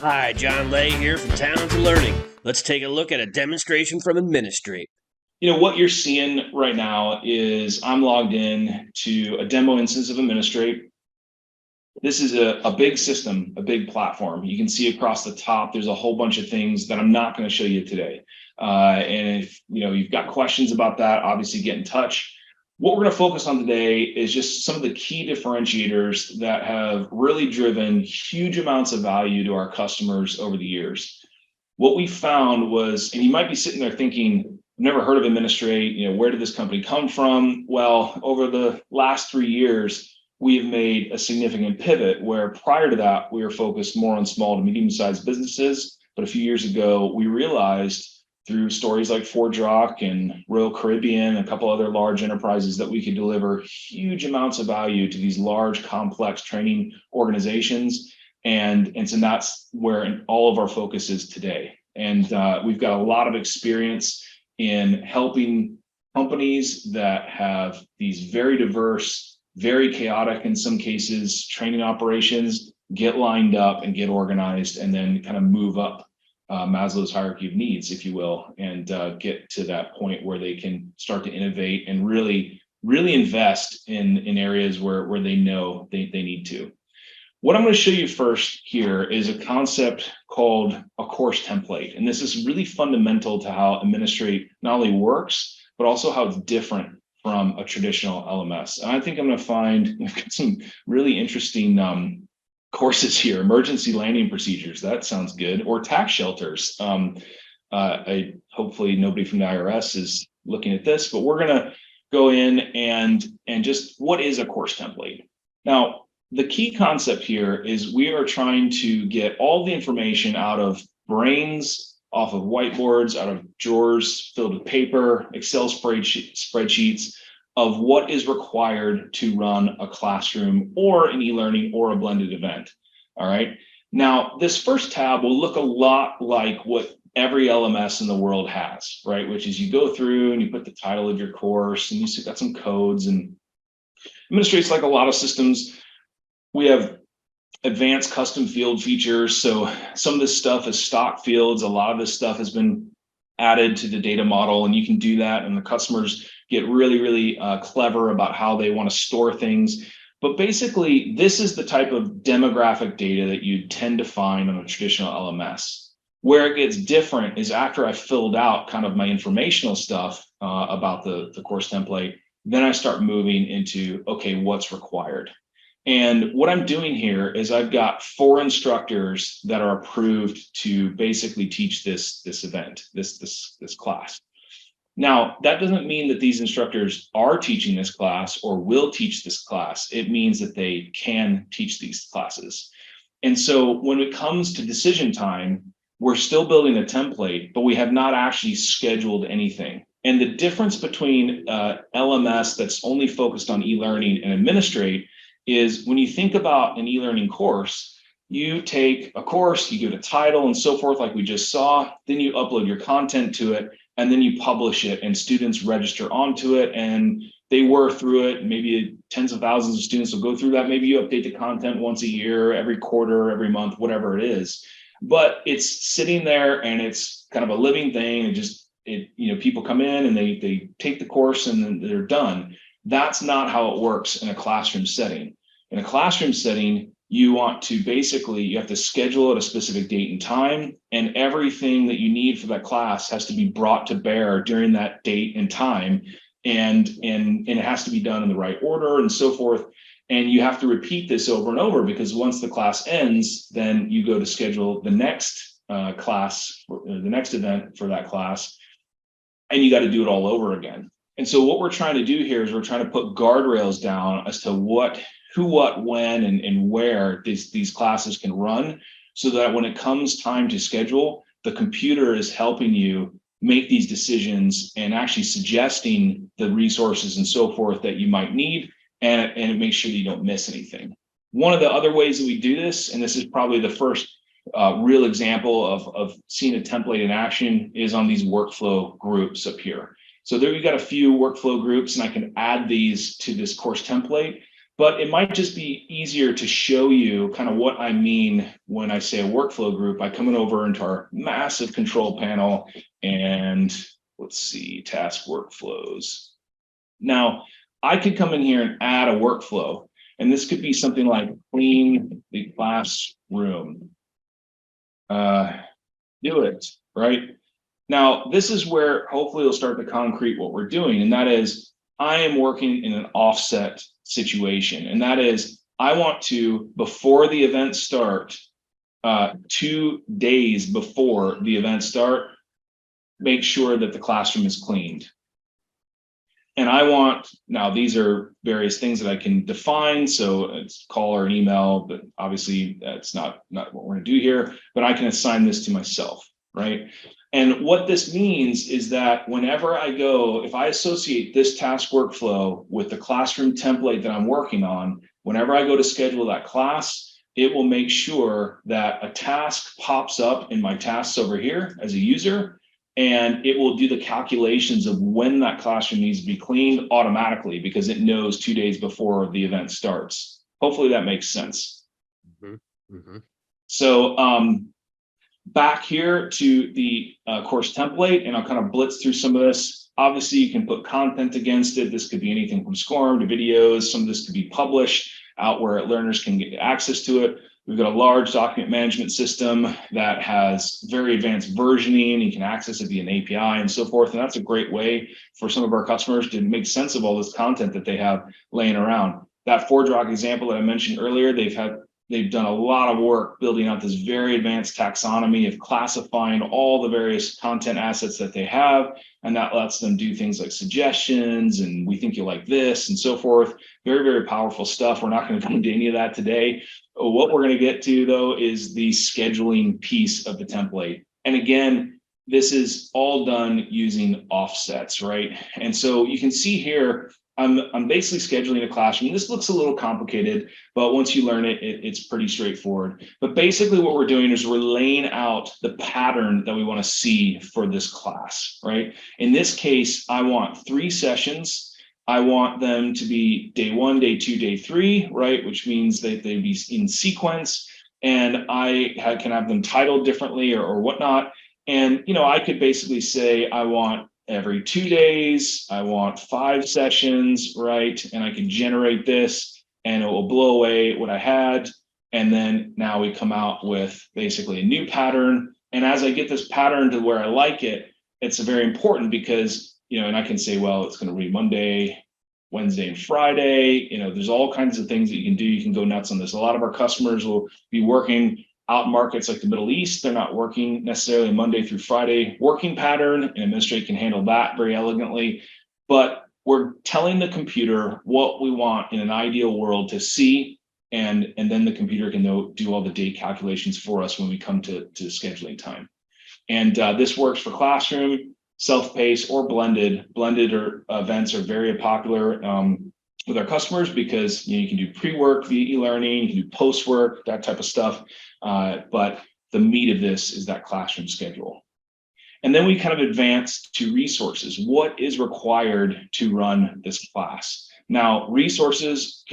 Hi, John Lay here from Talented Learning. Let's take a look at a demonstration from Administrate. What you're seeing right now is I'm logged in to a demo instance of Administrate. This is a big system, a big platform. You can see across the top, there's a whole bunch of things that I'm not going to show you today. And if you've got questions about that, obviously get in touch. What we're going to focus on today is just some of the key differentiators that have really driven huge amounts of value to our customers over the years. What we found was, and you might be sitting there thinking, I've never heard of Administrate, where did this company come from? Well, over the last 3 years, we have made a significant pivot where prior to that, we were focused more on small to medium-sized businesses. But a few years ago, we realized through stories like ForgeRock and Royal Caribbean, a couple other large enterprises, that we could deliver huge amounts of value to these large, complex training organizations. And so that's where all of our focus is today. And we've got a lot of experience in helping companies that have these very diverse, very chaotic, in some cases, training operations get lined up and get organized, and then kind of move up Maslow's hierarchy of needs, if you will, and get to that point where they can start to innovate and really invest in areas where they know they need to. What I'm going to show you first here is a concept called a course template. And this is really fundamental to how Administrate not only works, but also how it's different from a traditional LMS. And I think I'm going to find we've got some really interesting courses here. Emergency landing procedures, that sounds good. Or tax shelters. Hopefully nobody from the IRS is looking at this, but we're going to go in and just, what is a course template? Now, the key concept here is we are trying to get all the information out of brains, off of whiteboards, out of drawers filled with paper, Excel spreadsheets of what is required to run a classroom or an e-learning or a blended event. All right. Now, this first tab will look a lot like what every LMS in the world has, right? Which is you go through and you put the title of your course and you've got some codes, and Administrate's like a lot of systems. We have advanced custom field features. So some of this stuff is stock fields. A lot of this stuff has been added to the data model, and you can do that. And the customers get really clever about how they want to store things. But basically, this is the type of demographic data that you tend to find on a traditional LMS. Where it gets different is after I filled out kind of my informational stuff about the course template, then I start moving into, okay, what's required? And what I'm doing here is I've got 4 instructors that are approved to basically teach this event, this class. Now, that doesn't mean that these instructors are teaching this class or will teach this class. It means that they can teach these classes. And so when it comes to decision time, we're still building a template, but we have not actually scheduled anything. And the difference between LMS that's only focused on e-learning and Administrate is when you think about an e-learning course, you take a course, you give it a title and so forth, like we just saw, then you upload your content to it, and then you publish it, and students register onto it, and they work through it. Maybe tens of thousands of students will go through that. Maybe you update the content once a year, every quarter, every month, whatever it is. But it's sitting there and it's kind of a living thing. People come in and they take the course and then they're done. That's not how it works in a classroom setting. In a classroom setting, you have to schedule at a specific date and time, and everything that you need for that class has to be brought to bear during that date and time, and it has to be done in the right order and so forth. And you have to repeat this over and over, because once the class ends, then you go to schedule the next class, or the next event for that class, and you got to do it all over again. And so what we're trying to do here is we're trying to put guardrails down as to who, what, when, and where these classes can run, so that when it comes time to schedule, the computer is helping you make these decisions and actually suggesting the resources and so forth that you might need, and it makes sure that you don't miss anything. One of the other ways that we do this, and this is probably the first real example of seeing a template in action, is on these workflow groups up here. So there we've got a few workflow groups, and I can add these to this course template. But it might just be easier to show you kind of what I mean when I say a workflow group by coming over into our massive control panel and let's see, task workflows. Now, I could come in here and add a workflow, and this could be something like clean the classroom. Do it, right? Now, this is where hopefully it'll start to concrete what we're doing, and that is I am working in an offset situation, and that is I want to, before the event start, 2 days before the event start, make sure that the classroom is cleaned. And I want, now these are various things that I can define. So it's call or an email, but obviously that's not what we're gonna do here, but I can assign this to myself, right? And what this means is that whenever I go, if I associate this task workflow with the classroom template that I'm working on, whenever I go to schedule that class, it will make sure that a task pops up in my tasks over here as a user, and it will do the calculations of when that classroom needs to be cleaned automatically because it knows 2 days before the event starts. Hopefully that makes sense. So back here to the course template, and I'll kind of blitz through some of this. Obviously, you can put content against it. This could be anything from SCORM to videos. Some of this could be published out where learners can get access to it. We've got a large document management system that has very advanced versioning. You can access it via an API and so forth. And that's a great way for some of our customers to make sense of all this content that they have laying around. That ForgeRock example that I mentioned earlier, they've done a lot of work building out this very advanced taxonomy of classifying all the various content assets that they have. And that lets them do things like suggestions and we think you like this and so forth. Very, very powerful stuff. We're not going to go into any of that today. What we're going to get to, though, is the scheduling piece of the template. And again, this is all done using offsets, right? And so you can see here, I'm basically scheduling a classroom. This looks a little complicated, but once you learn it, it's pretty straightforward. But basically what we're doing is we're laying out the pattern that we want to see for this class, right? In this case, I want 3 sessions. I want them to be day 1, day 2, day 3, right? Which means that they be in sequence, and I can have them titled differently or whatnot. And, you know, I could basically say, I want every 2 days, I want 5 sessions, right? And I can generate this and it will blow away what I had. And then now we come out with basically a new pattern. And as I get this pattern to where I like it, it's very important because, you know, and I can say, well, it's going to read Monday, Wednesday, and Friday. You know, there's all kinds of things that you can do. You can go nuts on this. A lot of our customers will be working out in markets like the Middle East. They're not working necessarily Monday through Friday working pattern, and Administrate can handle that very elegantly. But we're telling the computer what we want in an ideal world to see, and then the computer can do all the date calculations for us when we come to scheduling time. And this works for classroom, self-paced, or blended. Blended events are very popular with our customers because you can do pre-work via eLearning, you can do post-work, that type of stuff. But the meat of this is that classroom schedule. And then we kind of advance to resources. What is required to run this class? Now, resources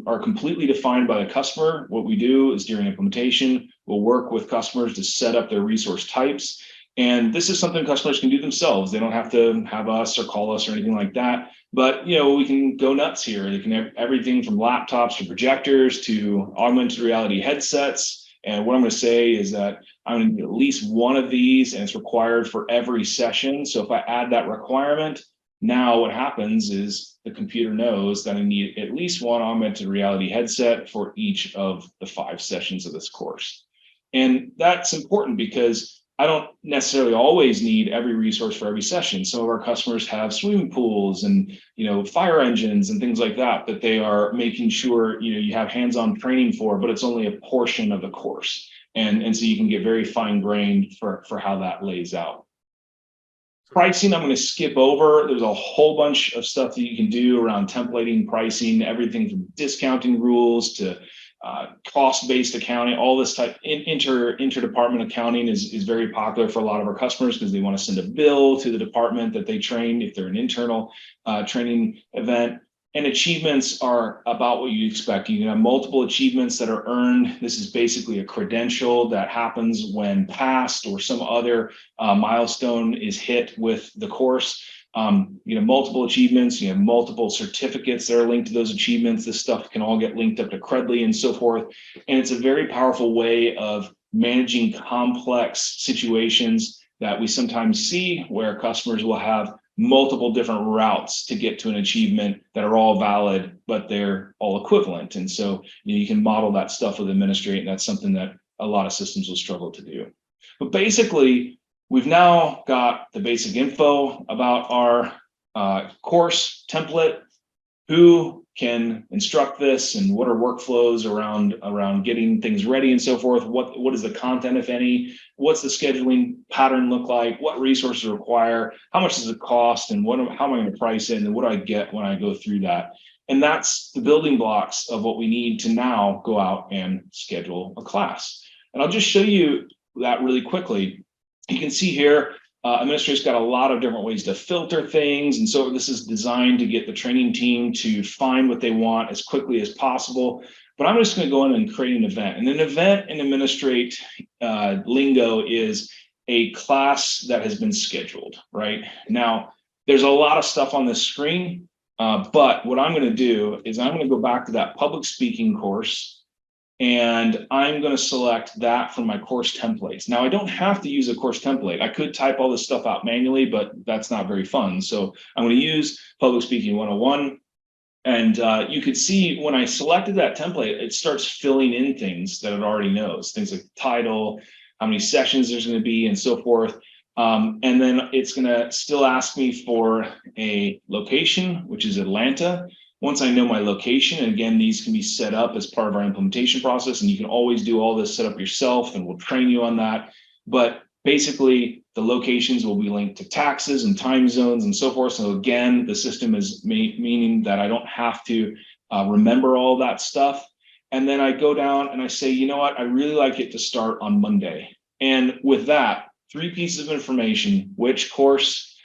are completely defined by the customer. What we do is during implementation, we'll work with customers to set up their resource types. And this is something customers can do themselves. They don't have to have us or call us or anything like that. But, you know, we can go nuts here. They can have everything from laptops to projectors to augmented reality headsets. And what I'm going to say is that I'm going to need at least one of these, and it's required for every session. So if I add that requirement, now what happens is the computer knows that I need at least one augmented reality headset for each of the 5 sessions of this course. And that's important because I don't necessarily always need every resource for every session. Some of our customers have swimming pools and, you know, fire engines and things like that they are making sure, you know, you have hands-on training for, but it's only a portion of the course. And so you can get very fine-grained for how that lays out. Pricing, I'm going to skip over. There's a whole bunch of stuff that you can do around templating pricing, everything from discounting rules to cost-based accounting. All this type interdepartment accounting is very popular for a lot of our customers because they want to send a bill to the department that they train if they're an internal training event. And achievements are about what you expect. You can have multiple achievements that are earned. This is basically a credential that happens when passed or some other milestone is hit with the course. You know, multiple achievements, you have multiple certificates that are linked to those achievements. This stuff can all get linked up to Credly and so forth. And it's a very powerful way of managing complex situations that we sometimes see where customers will have multiple different routes to get to an achievement that are all valid, but they're all equivalent. And so you can model that stuff with Administrate, and that's something that a lot of systems will struggle to do. But basically, we've now got the basic info about our course template, who can instruct this, and what are workflows around getting things ready and so forth. What is the content, if any? What's the scheduling pattern look like? What resources require? How much does it cost? And how am I going to price it? And what do I get when I go through that? And that's the building blocks of what we need to now go out and schedule a class. And I'll just show you that really quickly. You can see here, Administrate's got a lot of different ways to filter things. And so this is designed to get the training team to find what they want as quickly as possible. But I'm just going to go in and create an event. And an event in Administrate lingo is a class that has been scheduled, right? Now, there's a lot of stuff on this screen, but what I'm going to do is I'm going to go back to that public speaking course, and I'm going to select that from my course templates. Now, I don't have to use a course template. I could type all this stuff out manually, but that's not very fun. So I'm going to use Public Speaking 101. And you could see when I selected that template, it starts filling in things that it already knows, things like title, how many sessions there's going to be, and so forth. And then it's going to still ask me for a location, which is Atlanta. Once I know my location, and again, these can be set up as part of our implementation process, and you can always do all this setup yourself, and we'll train you on that. But basically, the locations will be linked to taxes and time zones and so forth. So again, the system is meaning that I don't have to remember all that stuff. And then I go down and I say, you know what, I really like it to start on Monday. And with that, 3 pieces of information: which course,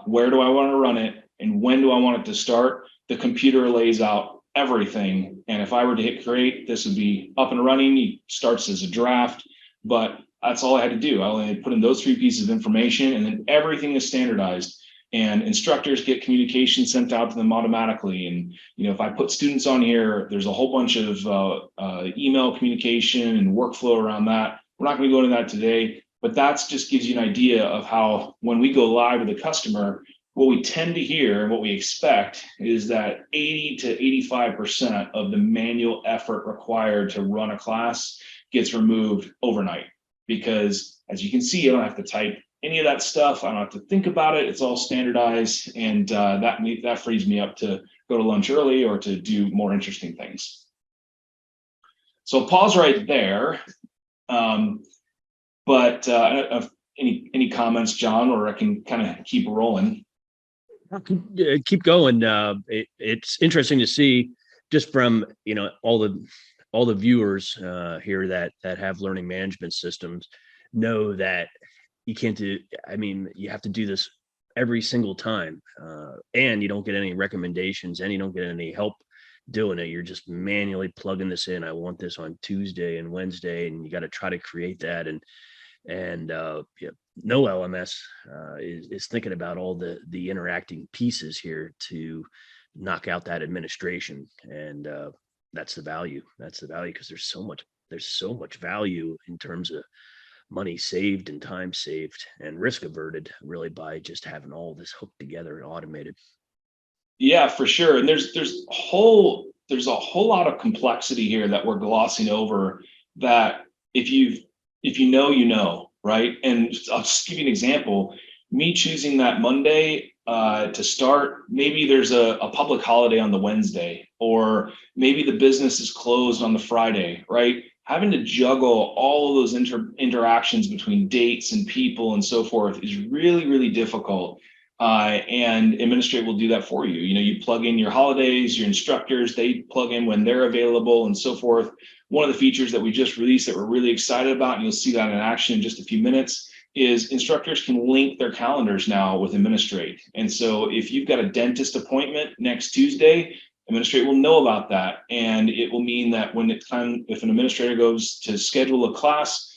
where do I want to run it, and when do I want it to start. The computer lays out everything. And if I were to hit create, this would be up and running. It starts as a draft, but that's all I had to do. I only had to put in those 3 pieces of information, and then everything is standardized. And instructors get communication sent out to them automatically. And if I put students on here, there's a whole bunch of email communication and workflow around that. We're not going to go into that today, but that's just gives you an idea of how, when we go live with a customer, what we tend to hear and what we expect is that 80 to 85% of the manual effort required to run a class gets removed overnight. Because as you can see, I don't have to type any of that stuff. I don't have to think about it. It's all standardized. And that frees me up to go to lunch early or to do more interesting things. So I'll pause right there. But any comments, John, or I can kind of keep rolling. Keep going. It's interesting to see, just from all the viewers here that have learning management systems, know that you can't do. I mean, you have to do this every single time, and you don't get any recommendations, and you don't get any help doing it. You're just manually plugging this in. I want this on Tuesday and Wednesday, and you got to try to create that. And no LMS is thinking about all the interacting pieces here to knock out that administration. And that's the value. That's the value, because there's so much value in terms of money saved and time saved and risk averted, really, by just having all this hooked together and automated. Yeah, for sure. And there's a whole lot of complexity here that we're glossing over, that if you know, right? And I'll just give you an example. Me choosing that Monday to start, maybe there's a public holiday on the Wednesday, or maybe the business is closed on the Friday, right? Having to juggle all of those interactions between dates and people and so forth is really, really difficult. And Administrate will do that for you. You plug in your holidays, your instructors, they plug in when they're available and so forth. One of the features that we just released that we're really excited about, and you'll see that in action in just a few minutes, is instructors can link their calendars now with Administrate. And so if you've got a dentist appointment next Tuesday, Administrate will know about that. And it will mean that when it's time, if an administrator goes to schedule a class,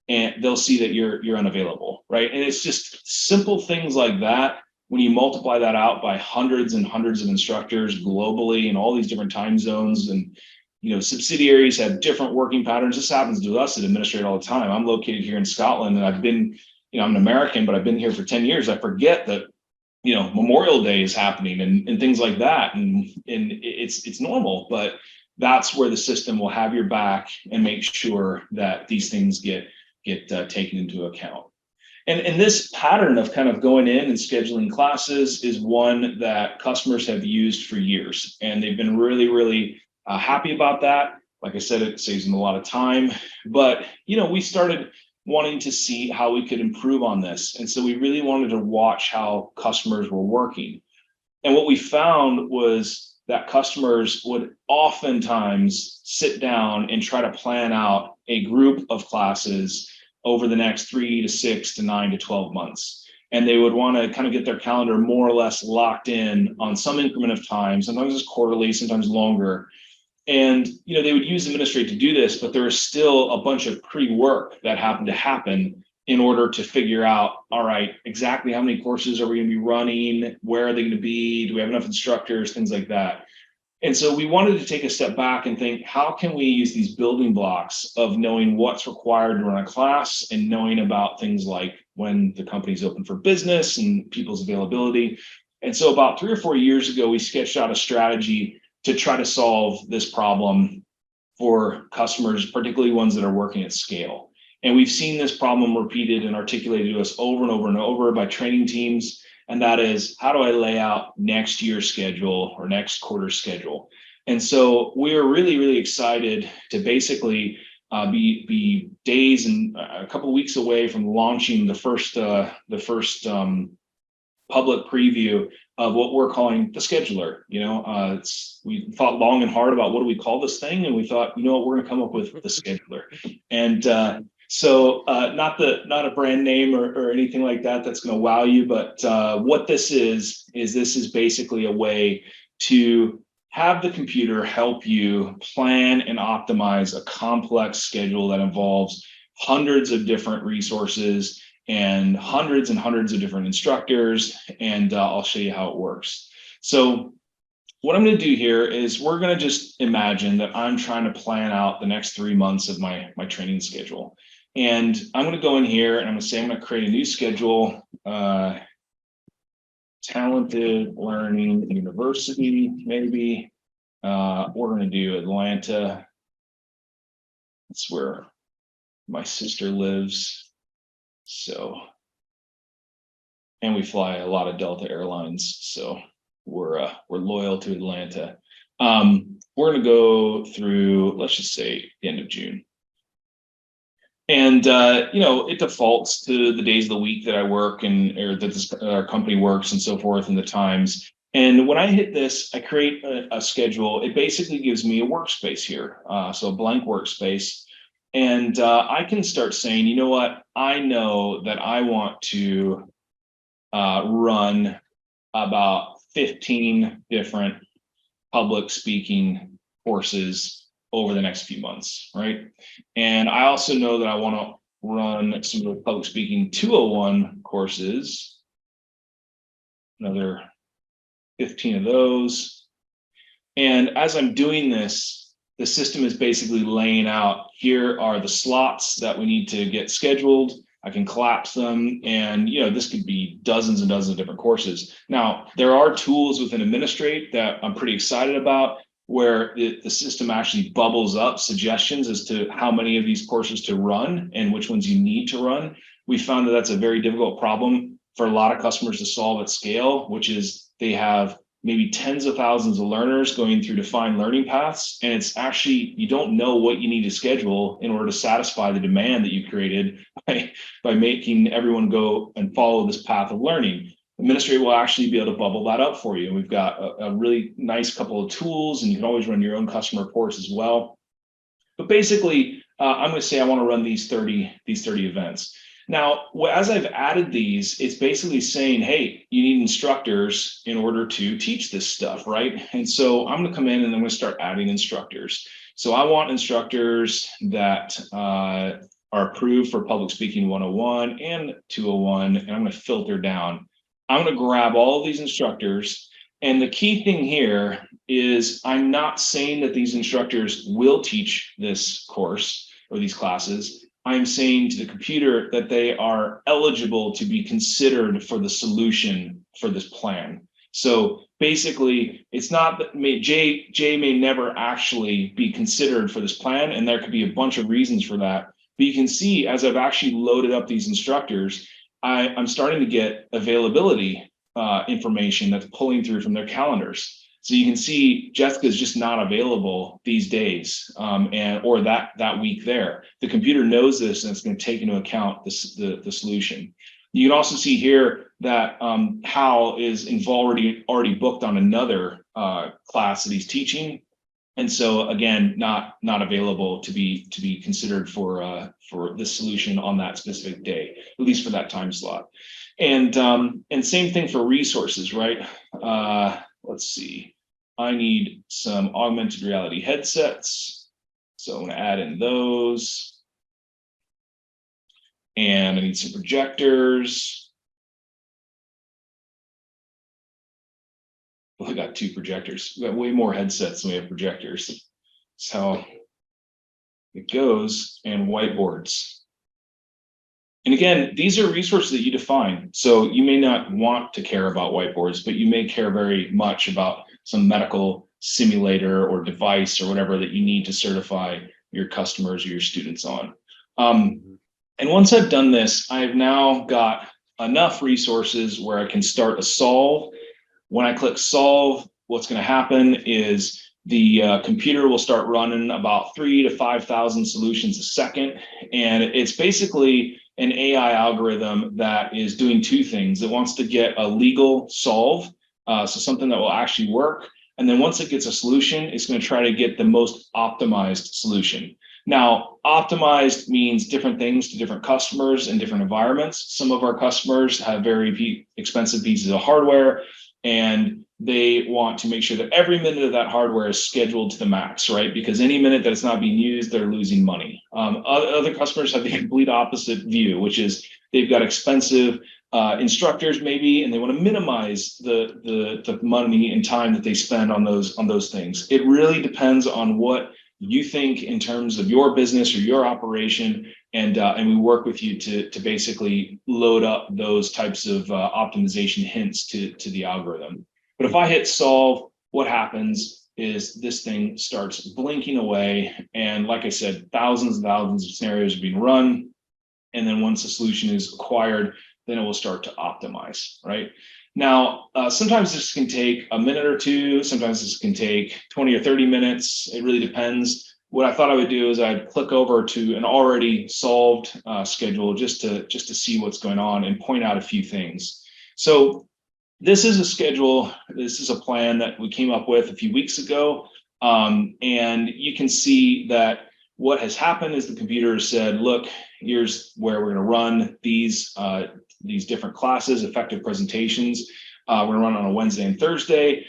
and they'll see that you're unavailable, right? And it's just simple things like that. When you multiply that out by hundreds and hundreds of instructors globally in all these different time zones, and subsidiaries have different working patterns. This happens to us at Administrate all the time. I'm located here in Scotland, and I've been, I'm an American, but I've been here for 10 years. I forget that, Memorial Day is happening and things like that. And it's normal, but that's where the system will have your back and make sure that these things get taken into account. And this pattern of kind of going in and scheduling classes is one that customers have used for years, and they've been really, really happy about that. Like I said, it saves them a lot of time, but we started wanting to see how we could improve on this. And so we really wanted to watch how customers were working. And what we found was that customers would oftentimes sit down and try to plan out a group of classes over the next 3 to 6 to 9 to 12 months. And they would want to kind of get their calendar more or less locked in on some increment of time. Sometimes it's quarterly, sometimes longer. And they would use Administrate to do this, but there was still a bunch of pre-work that happened to happen in order to figure out, all right, exactly how many courses are we going to be running? Where are they going to be? Do we have enough instructors? Things like that. And so we wanted to take a step back and think, how can we use these building blocks of knowing what's required to run a class and knowing about things like when the company's open for business and people's availability. And so about 3 or 4 years ago, we sketched out a strategy to try to solve this problem for customers, particularly ones that are working at scale. And we've seen this problem repeated and articulated to us over and over and over by training teams. And that is, how do I lay out next year's schedule or next quarter's schedule? And so we're really, really excited to basically be days and a couple of weeks away from launching the first public preview of what we're calling the scheduler. We thought long and hard about what do we call this thing, and we thought, we're going to come up with the scheduler. And so not a brand name or anything like that that's going to wow you, but what this is this is basically a way to have the computer help you plan and optimize a complex schedule that involves hundreds of different resources and hundreds of different instructors. And I'll show you how it works. So what I'm going to do here is we're going to just imagine that I'm trying to plan out the next 3 months of my training schedule. And I'm going to go in here and I'm going to say I'm going to create a new schedule, Talented Learning University, maybe. We're going to do Atlanta. That's where my sister lives. So, and we fly a lot of Delta Airlines, so we're loyal to Atlanta. We're going to go through, let's just say, the end of June. And it defaults to the days of the week that I work or that our company works and so forth, and the times. And when I hit this, I create a schedule. It basically gives me a workspace here, so a blank workspace. And I can start saying, you know what? I know that I want to run about 15 different public speaking courses over the next few months, right? And I also know that I want to run some of the public speaking 201 courses, another 15 of those. And as I'm doing this, the system is basically laying out, here are the slots that we need to get scheduled. I can collapse them, and this could be dozens and dozens of different courses. Now, there are tools within Administrate that I'm pretty excited about, where the system actually bubbles up suggestions as to how many of these courses to run and which ones you need to run. We found that that's a very difficult problem for a lot of customers to solve at scale, which is they have maybe tens of thousands of learners going through defined learning paths. And it's actually, you don't know what you need to schedule in order to satisfy the demand that you created by making everyone go and follow this path of learning. Administrate will actually be able to bubble that up for you. And we've got a really nice couple of tools, and you can always run your own customer reports as well. But basically, I'm going to say I want to run these 30 events. Now, as I've added these, it's basically saying, hey, you need instructors in order to teach this stuff, right? And so I'm going to come in and I'm going to start adding instructors. So I want instructors that are approved for Public Speaking 101 and 201, and I'm going to filter down. I'm going to grab all of these instructors. And the key thing here is I'm not saying that these instructors will teach this course or these classes. I'm saying to the computer that they are eligible to be considered for the solution for this plan. So basically, it's not that Jay may never actually be considered for this plan, and there could be a bunch of reasons for that. But you can see as I've actually loaded up these instructors, I'm starting to get availability information that's pulling through from their calendars. So you can see Jessica's just not available these days, or that week there. The computer knows this, and it's going to take into account the solution. You can also see here that Hal is already booked on another class that he's teaching, and so again, not available to be considered for this solution on that specific day, at least for that time slot. And same thing for resources, right? Let's see. I need some augmented reality headsets. So I'm going to add in those. And I need some projectors. Well, I got 2 projectors. We got way more headsets than we have projectors. So it goes, and whiteboards. And again, these are resources that you define. So you may not want to care about whiteboards, but you may care very much about some medical simulator or device or whatever that you need to certify your customers or your students on. And once I've done this, I've now got enough resources where I can start a solve. When I click solve, what's going to happen is the computer will start running about 3,000 to 5,000 solutions a second. And it's basically an AI algorithm that is doing 2 things. It wants to get a legal solve, so something that will actually work. And then once it gets a solution, it's going to try to get the most optimized solution. Now, optimized means different things to different customers and different environments. Some of our customers have very expensive pieces of hardware, and they want to make sure that every minute of that hardware is scheduled to the max, right? Because any minute that it's not being used, they're losing money. Other customers have the complete opposite view, which is they've got expensive instructors maybe, and they want to minimize the money and time that they spend on those things. It really depends on what you think in terms of your business or your operation, and we work with you to basically load up those types of optimization hints to the algorithm. But if I hit solve, what happens is this thing starts blinking away, and like I said, thousands and thousands of scenarios are being run, and then once the solution is acquired, then it will start to optimize, right? Now, sometimes this can take a minute or 2. Sometimes this can take 20 or 30 minutes. It really depends. What I thought I would do is I'd click over to an already solved schedule just to see what's going on and point out a few things. So this is a schedule. This is a plan that we came up with a few weeks ago. And you can see that what has happened is the computer said, look, here's where we're going to run these different classes, effective presentations. We're going to run on a Wednesday and Thursday.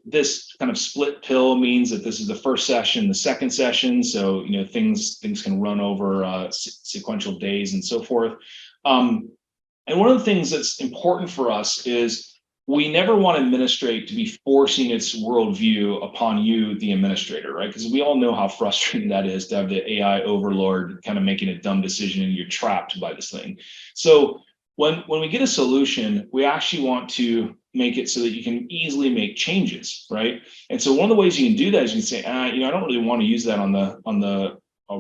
This kind of split pill means that this is the first session, the second session. So, you know, things can run over sequential days and so forth. And one of the things that's important for us is we never want Administrate to be forcing its worldview upon you, the administrator, right? Because we all know how frustrating that is to have the AI overlord kind of making a dumb decision and you're trapped by this thing. So when we get a solution, we actually want to make it so that you can easily make changes, right? And so one of the ways you can do that is you can say, you know, I don't really want to use that I'll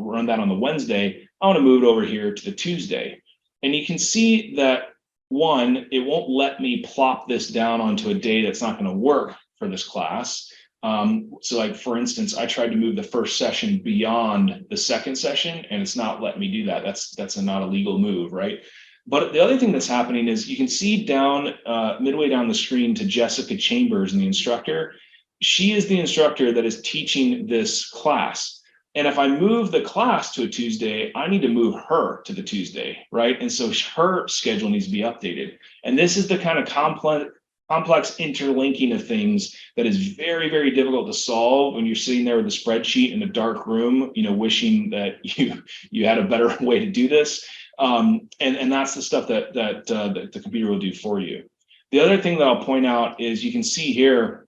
run that on the Wednesday. I want to move it over here to the Tuesday. And you can see that, one, it won't let me plop this down onto a day that's not going to work for this class. So like, for instance, I tried to move the first session beyond the second session, and it's not letting me do that. That's not a legal move, right? But the other thing that's happening is you can see down midway down the screen to Jessica Chambers, and the instructor. She is the instructor that is teaching this class. And if I move the class to a Tuesday, I need to move her to the Tuesday, right? And so her schedule needs to be updated. And this is the kind of complex interlinking of things that is very, very difficult to solve when you're sitting there with a spreadsheet in a dark room, wishing that you had a better way to do this. And that's the stuff that the computer will do for you. The other thing that I'll point out is you can see here,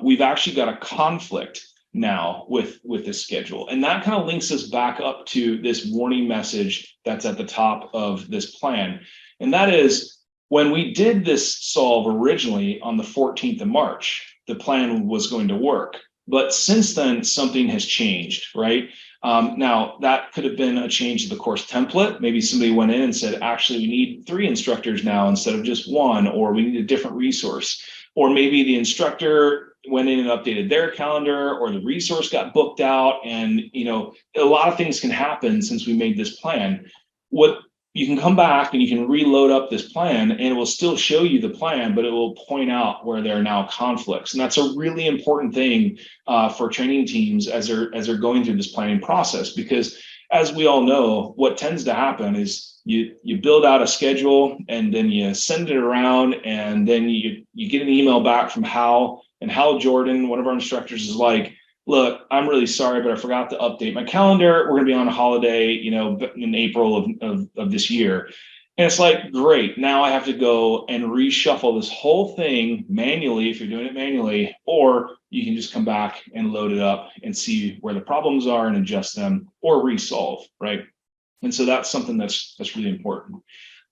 we've actually got a conflict now with this schedule. And that kind of links us back up to this warning message that's at the top of this plan. And that is, when we did this solve originally on the 14th of March, the plan was going to work. But since then, something has changed, right? Now, that could have been a change to the course template. Maybe somebody went in and said, actually, we need 3 instructors now instead of just 1, or we need a different resource. Or maybe the instructor went in and updated their calendar, or the resource got booked out. And, a lot of things can happen since we made this plan. What you can come back and you can reload up this plan, and it will still show you the plan, but it will point out where there are now conflicts. And that's a really important thing for training teams as they're going through this planning process, because as we all know, what tends to happen is you build out a schedule and then you send it around, and then you get an email back from Hal, and Hal Jordan, one of our instructors, is like, look, I'm really sorry, but I forgot to update my calendar. We're going to be on a holiday, in April of this year. And it's like, great, now I have to go and reshuffle this whole thing manually if you're doing it manually, or you can just come back and load it up and see where the problems are and adjust them or resolve, right? And so that's something that's really important.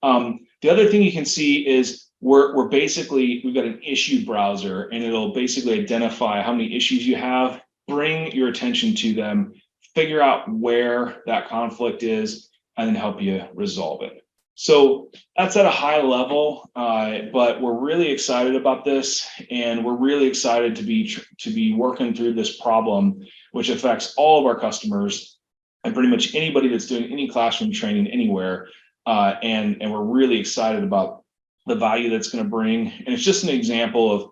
The other thing you can see is we've got an issue browser, and it'll basically identify how many issues you have, bring your attention to them, figure out where that conflict is, and then help you resolve it. So that's at a high level, but we're really excited about this, and we're really excited to be working through this problem, which affects all of our customers and pretty much anybody that's doing any classroom training anywhere. And we're really excited about the value that's going to bring. And it's just an example of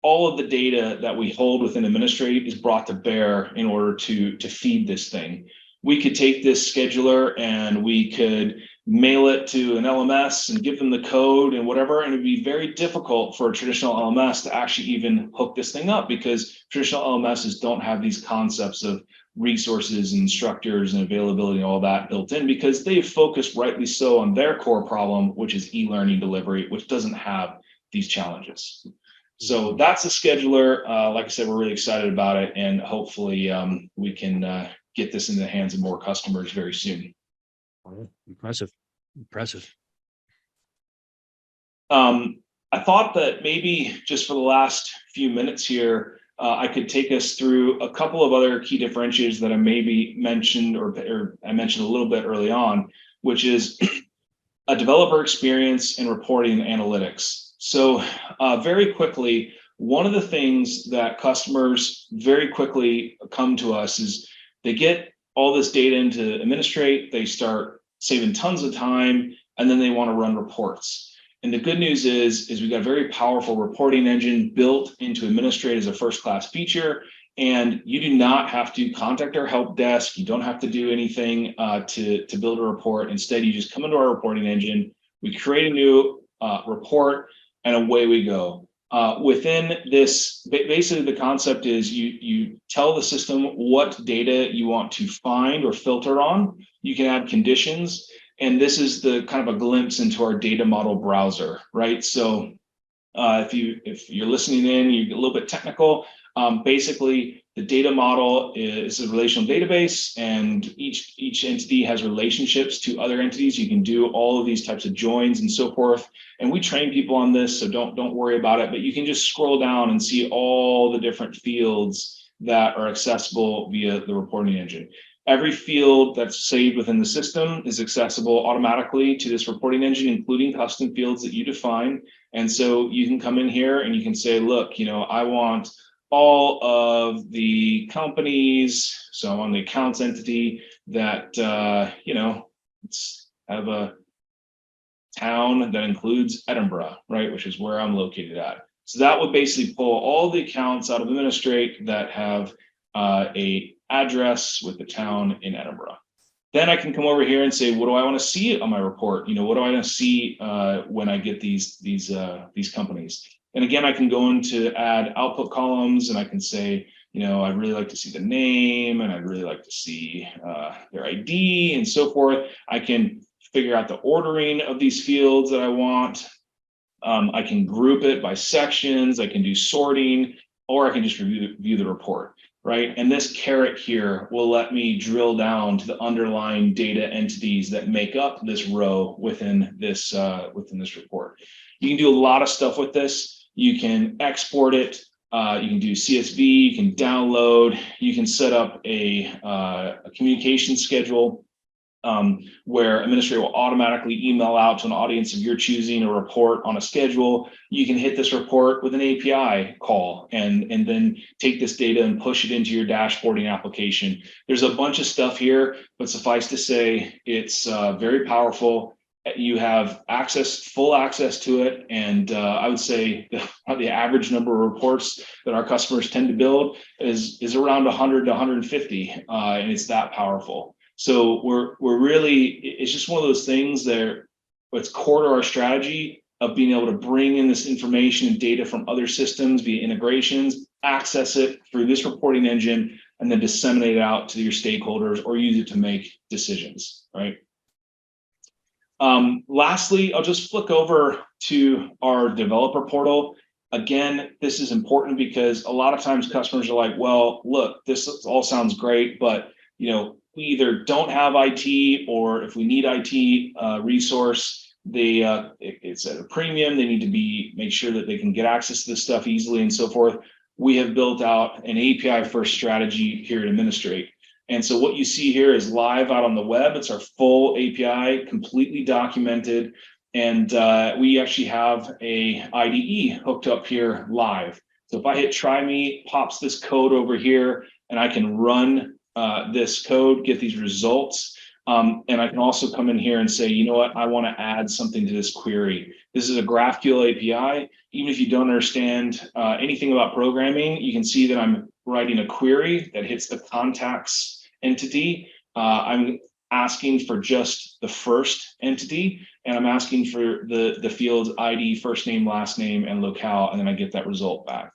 all of the data that we hold within Administrate is brought to bear in order to feed this thing. We could take this scheduler and we could mail it to an LMS and give them the code and whatever, and it'd be very difficult for a traditional LMS to actually even hook this thing up, because traditional LMSs don't have these concepts of resources and instructors and availability and all that built in, because they've focused, rightly so, on their core problem, which is e-learning delivery, which doesn't have these challenges. So that's a scheduler. Like I said, we're really excited about it, and hopefully we can get this in the hands of more customers very soon. Impressive. I thought that maybe just for the last few minutes here, I could take us through a couple of other key differentiators that I maybe mentioned or I mentioned a little bit early on, which is a developer experience in reporting and analytics. So very quickly, one of the things that customers very quickly come to us is they get all this data into Administrate, they start saving tons of time, and then they want to run reports. And the good news is we've got a very powerful reporting engine built into Administrate as a first-class feature, and you do not have to contact our help desk. You don't have to do anything to build a report. Instead, you just come into our reporting engine, we create a new report, and away we go. Within this, basically the concept is you tell the system what data you want to find or filter on. You can add conditions, and this is the kind of a glimpse into our data model browser, right? So if you're listening in, you get a little bit technical. Basically, the data model is a relational database, and each entity has relationships to other entities. You can do all of these types of joins and so forth. And we train people on this, so don't worry about it. But you can just scroll down and see all the different fields that are accessible via the reporting engine. Every field that's saved within the system is accessible automatically to this reporting engine, including custom fields that you define. And so you can come in here and you can say, look, I want all of the companies, so I'm on the accounts entity that, have a town that includes Edinburgh, right, which is where I'm located at. So that would basically pull all the accounts out of Administrate that have a address with the town in Edinburgh. Then I can come over here and say, what do I want to see on my report? What do I want to see when I get these companies? And again, I can go into add output columns, and I can say, I'd really like to see the name, and I'd really like to see their ID and so forth. I can figure out the ordering of these fields that I want. I can group it by sections. I can do sorting, or I can just view the report, right? And this caret here will let me drill down to the underlying data entities that make up this row within this report. You can do a lot of stuff with this. You can export it. You can do CSV. You can download. You can set up a communication schedule where Administrate will automatically email out to an audience of your choosing a report on a schedule. You can hit this report with an API call and then take this data and push it into your dashboarding application. There's a bunch of stuff here, but suffice to say, it's very powerful. You have full access to it. And I would say the average number of reports that our customers tend to build is around 100 to 150, and it's that powerful. So we're really, it's just one of those things that it's core to our strategy of being able to bring in this information and data from other systems via integrations, access it through this reporting engine, and then disseminate it out to your stakeholders or use it to make decisions, right? Lastly, I'll just flick over to our developer portal. Again, this is important because a lot of times customers are like, well, look, this all sounds great, but we either don't have IT, or if we need IT resource, it's at a premium. They need to make sure that they can get access to this stuff easily and so forth. We have built out an API first strategy here at Administrate. And so what you see here is live out on the web. It's our full API, completely documented. And we actually have a IDE hooked up here live. So if I hit try me, pops this code over here, and I can run this code, get these results. And I can also come in here and say, you know what, I want to add something to this query. This is a GraphQL API. Even if you don't understand anything about programming, you can see that I'm writing a query that hits the contacts entity. I'm asking for just the first entity, and I'm asking for the fields ID, first name, last name, and locale, and then I get that result back.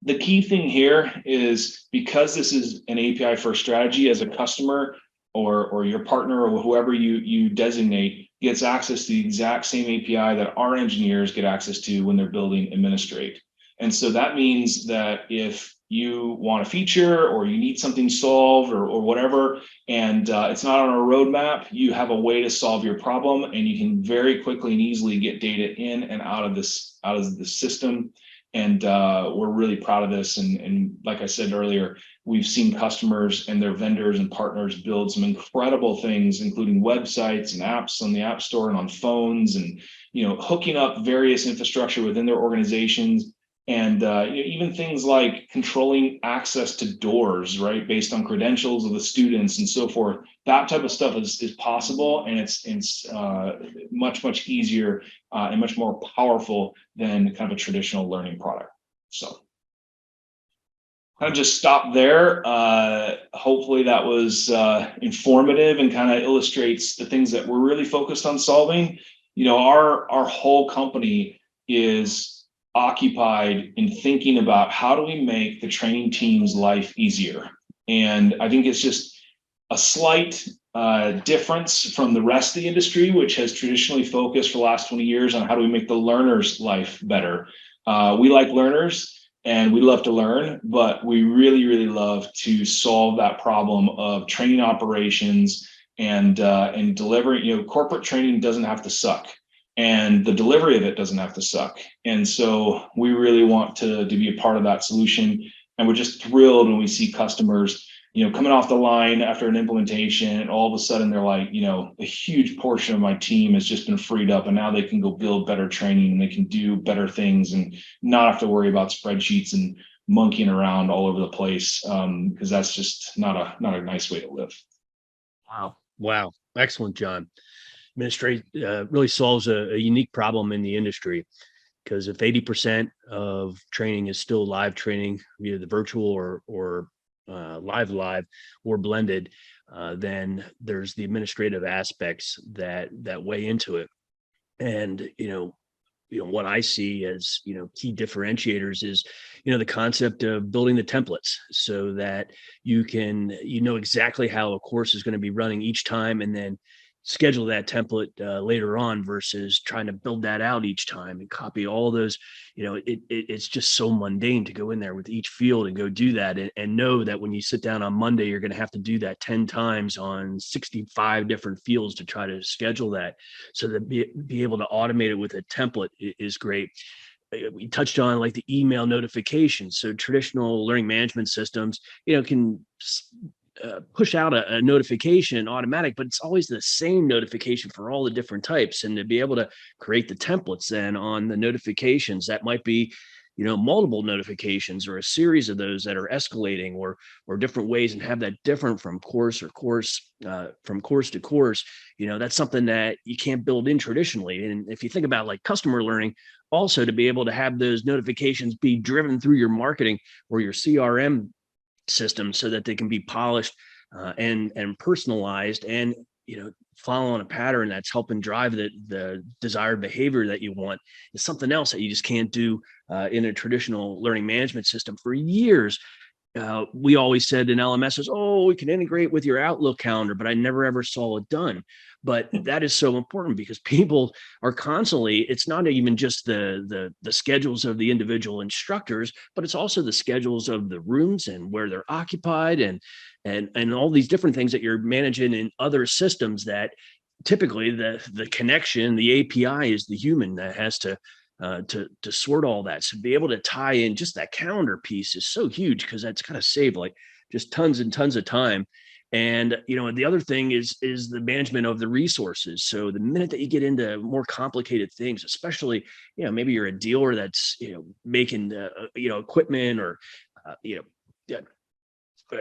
The key thing here is, because this is an API first strategy, as a customer or your partner or whoever you designate gets access to the exact same API that our engineers get access to when they're building Administrate. And so that means that if you want a feature or you need something solved or whatever, and it's not on our roadmap, you have a way to solve your problem, and you can very quickly and easily get data in and out of the system. And we're really proud of this. And like I said earlier, we've seen customers and their vendors and partners build some incredible things, including websites and apps on the App Store and on phones, and hooking up various infrastructure within their organizations. And even things like controlling access to doors, right, based on credentials of the students and so forth. That type of stuff is possible, and it's much easier and much more powerful than kind of a traditional learning product. So kind of just stop there. Hopefully that was informative and kind of illustrates the things that we're really focused on solving. Our whole company is occupied in thinking about how do we make the training team's life easier. And I think it's just a slight difference from the rest of the industry, which has traditionally focused for the last 20 years on how do we make the learner's life better. We like learners and we love to learn, but we really love to solve that problem of training operations and delivering. Corporate training doesn't have to suck, and the delivery of it doesn't have to suck. And so we really want to be a part of that solution. And we're just thrilled when we see customers, coming off the line after an implementation, and all of a sudden they're like, a huge portion of my team has just been freed up, and now they can go build better training and they can do better things and not have to worry about spreadsheets and monkeying around all over the place, because that's just not a nice way to live. Wow. Excellent, John. Administrate really solves a unique problem in the industry, because if 80% of training is still live training via the virtual or live or blended, then there's the administrative aspects that weigh into it. And what I see as key differentiators is the concept of building the templates so that you know exactly how a course is going to be running each time, and then schedule that template later on versus trying to build that out each time and copy all those. It's just so mundane to go in there with each field and go do that, and know that when you sit down on Monday you're going to have to do that 10 times on 65 different fields to try to schedule that. So that be able to automate it with a template is great. We touched on like the email notifications. So traditional learning management systems, can push out a notification automatic, but it's always the same notification for all the different types. And to be able to create the templates then on the notifications, that might be multiple notifications or a series of those that are escalating, or different ways, and have that different from course to course. That's something that you can't build in traditionally. And if you think about like customer learning, also to be able to have those notifications be driven through your marketing or your CRM system so that they can be polished and personalized, and following a pattern that's helping drive the desired behavior that you want, is something else that you just can't do in a traditional learning management system. For years, we always said in LMSs, oh, we can integrate with your Outlook calendar, but I never ever saw it done. But that is so important because people are constantly, it's not even just the schedules of the individual instructors, but it's also the schedules of the rooms and where they're occupied, and all these different things that you're managing in other systems that typically the connection, the API is the human that has to sort all that. So be able to tie in just that calendar piece is so huge, because that's going to save like just tons and tons of time. And the other thing is the management of the resources. So the minute that you get into more complicated things, especially maybe you're a dealer that's making equipment, or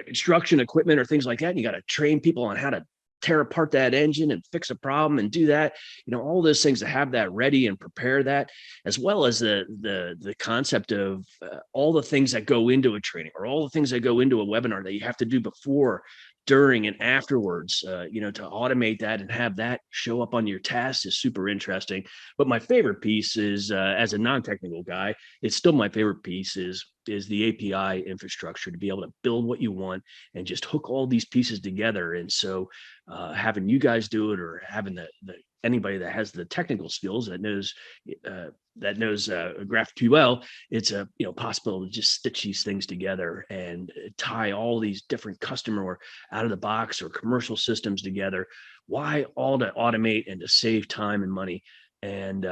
construction equipment or things like that, and you got to train people on how to tear apart that engine and fix a problem and do that, all those things, to have that ready and prepare that, as well as the concept of all the things that go into a training, or all the things that go into a webinar that you have to do before, during, and afterwards, to automate that and have that show up on your tasks is super interesting. But my favorite piece is, as a non-technical guy, it's still my favorite piece is the API infrastructure, to be able to build what you want and just hook all these pieces together. And so having you guys do it, or having the anybody that has the technical skills that knows GraphQL, it's a possible to just stitch these things together and tie all these different customer or out of the box or commercial systems together. Why? All to automate and to save time and money. And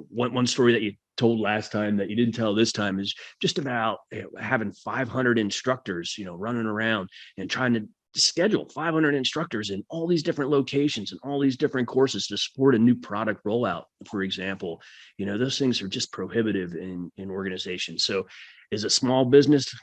one story that you told last time that you didn't tell this time is just about having 500 instructors running around and trying to schedule 500 instructors in all these different locations and all these different courses to support a new product rollout, for example. Those things are just prohibitive in organizations. So is a small business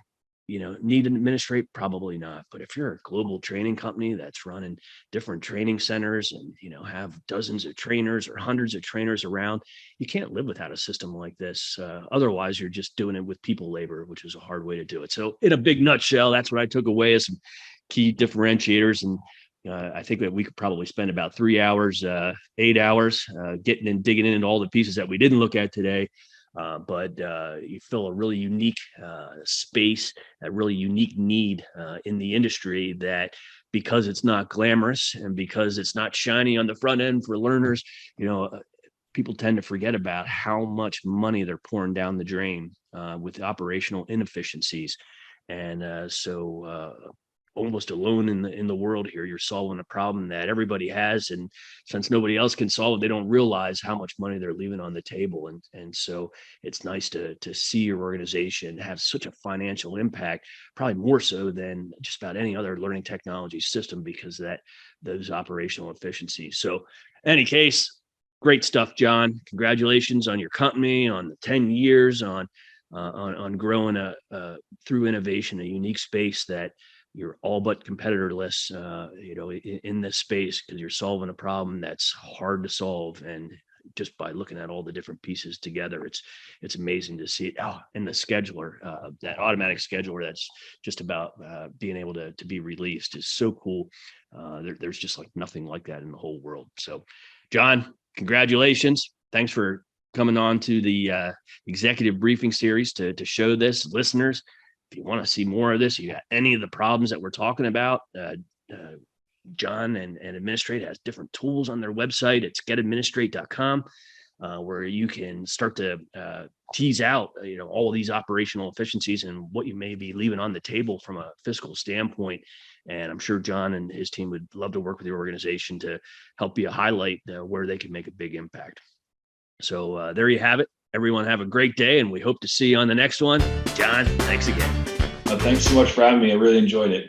need to administrate? Probably not. But if you're a global training company that's running different training centers and have dozens of trainers or hundreds of trainers around, you can't live without a system like this. Otherwise, you're just doing it with people labor, which is a hard way to do it. So in a big nutshell, that's what I took away as some key differentiators. And I think that we could probably spend about 3 hours, 8 hours getting and digging into all the pieces that we didn't look at today. But you fill a really unique space, a really unique need in the industry, that because it's not glamorous and because it's not shiny on the front end for learners, people tend to forget about how much money they're pouring down the drain with operational inefficiencies. And so almost alone in the world here, you're solving a problem that everybody has, and since nobody else can solve it, they don't realize how much money they're leaving on the table. And so it's nice to see your organization have such a financial impact, probably more so than just about any other learning technology system, because of those operational efficiencies. So in any case, great stuff, John. Congratulations on your company, on the 10 years, on growing through innovation, a unique space that you're all but competitorless, in this space, because you're solving a problem that's hard to solve. And just by looking at all the different pieces together, it's amazing to see it. Oh, and the scheduler, that automatic scheduler that's just about being able to be released is so cool. There's just like nothing like that in the whole world. So, John, congratulations. Thanks for coming on to the executive briefing series to show this. Listeners, if you want to see more of this, you got any of the problems that we're talking about, John and Administrate has different tools on their website. It's getadministrate.com, where you can start to tease out, all of these operational efficiencies and what you may be leaving on the table from a fiscal standpoint. And I'm sure John and his team would love to work with your organization to help you highlight where they can make a big impact. So there you have it. Everyone have a great day, and we hope to see you on the next one. John, thanks again. Thanks so much for having me. I really enjoyed it.